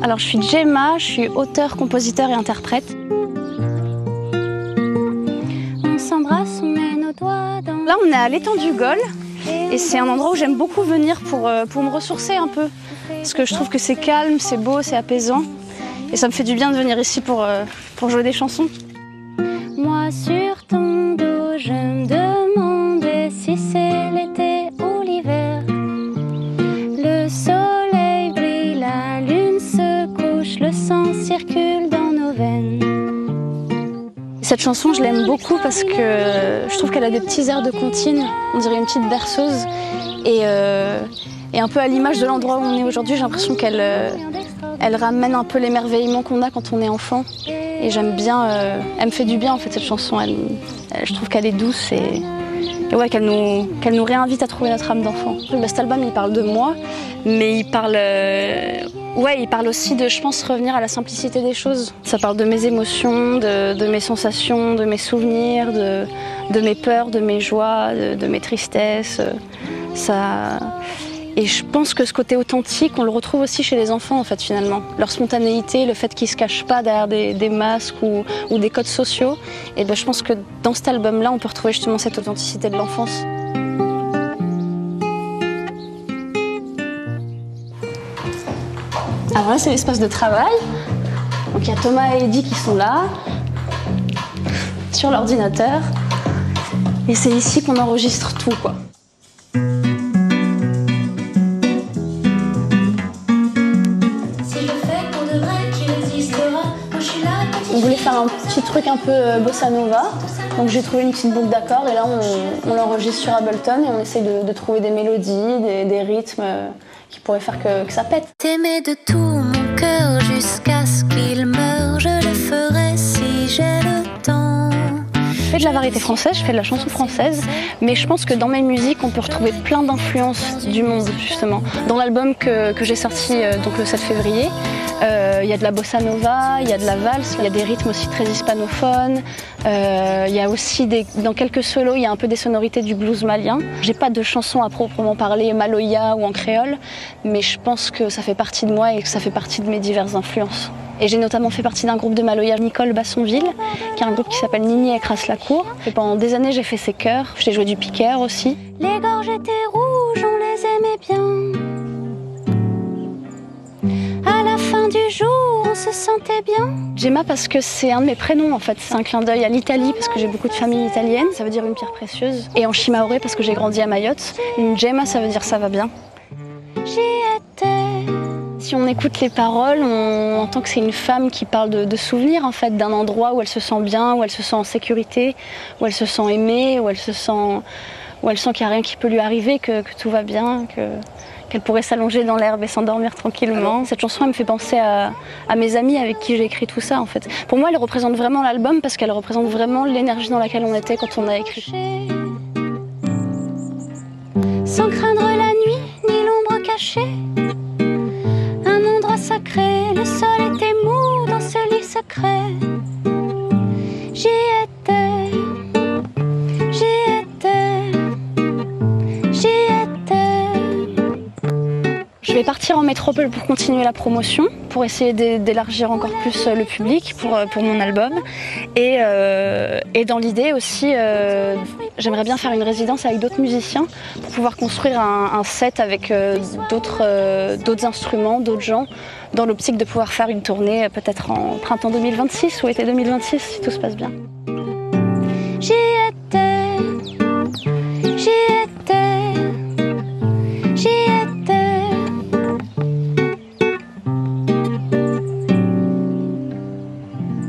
Alors je suis Gemma, je suis auteure, compositeur et interprète. On s'embrasse, on met nos doigts dans... Là on est à l'étang du Gol et c'est un endroit où j'aime beaucoup venir pour me ressourcer un peu. Parce que je trouve que c'est calme, c'est beau, c'est apaisant. Et ça me fait du bien de venir ici pour jouer des chansons. Moi sur ton dos, je me demandais si c'est l'été ou l'hiver. Le soleil brille, la lune se couche, le sang circule dans nos veines. Cette chanson, je l'aime beaucoup parce que je trouve qu'elle a des petits airs de comptine, on dirait une petite berceuse. Et un peu à l'image de l'endroit où on est aujourd'hui, j'ai l'impression qu'elle ramène un peu l'émerveillement qu'on a quand on est enfant. Et j'aime bien, elle me fait du bien en fait cette chanson, je trouve qu'elle est douce et ouais, qu'elle nous réinvite à trouver notre âme d'enfant. Cet album il parle de moi, mais il parle aussi de, je pense, revenir à la simplicité des choses. Ça parle de mes émotions, de mes sensations, de mes souvenirs, de mes peurs, de mes joies, de mes tristesses. Et je pense que ce côté authentique, on le retrouve aussi chez les enfants en fait finalement. Leur spontanéité, le fait qu'ils ne se cachent pas derrière des masques ou des codes sociaux. Et ben, je pense que dans cet album-là, on peut retrouver justement cette authenticité de l'enfance. Alors là, c'est l'espace de travail. Donc il y a Thomas et Eddy qui sont là, sur l'ordinateur. Et c'est ici qu'on enregistre tout, quoi. On voulait faire un petit truc un peu bossa nova, donc j'ai trouvé une petite boucle d'accords et là on l'enregistre sur Ableton et on essaye de trouver des mélodies, des rythmes qui pourraient faire que ça pète. T'aimer de tout mon cœur jusqu'à ce qu'il meure, je le ferai si j'ai le temps. Je fais de la variété française, je fais de la chanson française, mais je pense que dans mes musiques, on peut retrouver plein d'influences du monde, justement. Dans l'album que j'ai sorti donc le 7 février, il y a de la bossa nova, il y a de la valse, il y a des rythmes aussi très hispanophones, il y a aussi, dans quelques solos, il y a un peu des sonorités du blues malien. J'ai pas de chansons à proprement parler maloya ou en créole, mais je pense que ça fait partie de moi et que ça fait partie de mes diverses influences. Et j'ai notamment fait partie d'un groupe de maloya, Nicole Bassonville, qui est un groupe qui s'appelle Nini Écrase la Cour. Et pendant des années, j'ai fait ses chœurs. J'ai joué du piqueur aussi. Les gorges étaient rouges, on les aimait bien. À la fin du jour, on se sentait bien. Gemma parce que c'est un de mes prénoms en fait. C'est un clin d'œil à l'Italie parce que j'ai beaucoup de famille italienne. Ça veut dire une pierre précieuse. Et en Shimaoré parce que j'ai grandi à Mayotte. Une Gemma, ça veut dire ça va bien. J'y étais. Si on écoute les paroles, on entend que c'est une femme qui parle de souvenirs en fait, d'un endroit où elle se sent bien, où elle se sent en sécurité, où elle se sent aimée, où elle sent qu'il n'y a rien qui peut lui arriver, que tout va bien, qu'elle pourrait s'allonger dans l'herbe et s'endormir tranquillement. Cette chanson, elle me fait penser à mes amis avec qui j'ai écrit tout ça en fait. Pour moi, elle représente vraiment l'album parce qu'elle représente vraiment l'énergie dans laquelle on était quand on a écrit. Sans craindre la nuit ni l'ombre cachée. Sacré, le sol était mou dans ce lit secret. J'y étais, j'y étais, j'y étais. Je vais partir en métropole pour continuer la promotion, pour essayer d'élargir encore plus le public pour mon album. Et dans l'idée aussi, j'aimerais bien faire une résidence avec d'autres musiciens pour pouvoir construire un set avec d'autres instruments, d'autres gens, dans l'optique de pouvoir faire une tournée peut-être en printemps 2026 ou été 2026 si tout se passe bien.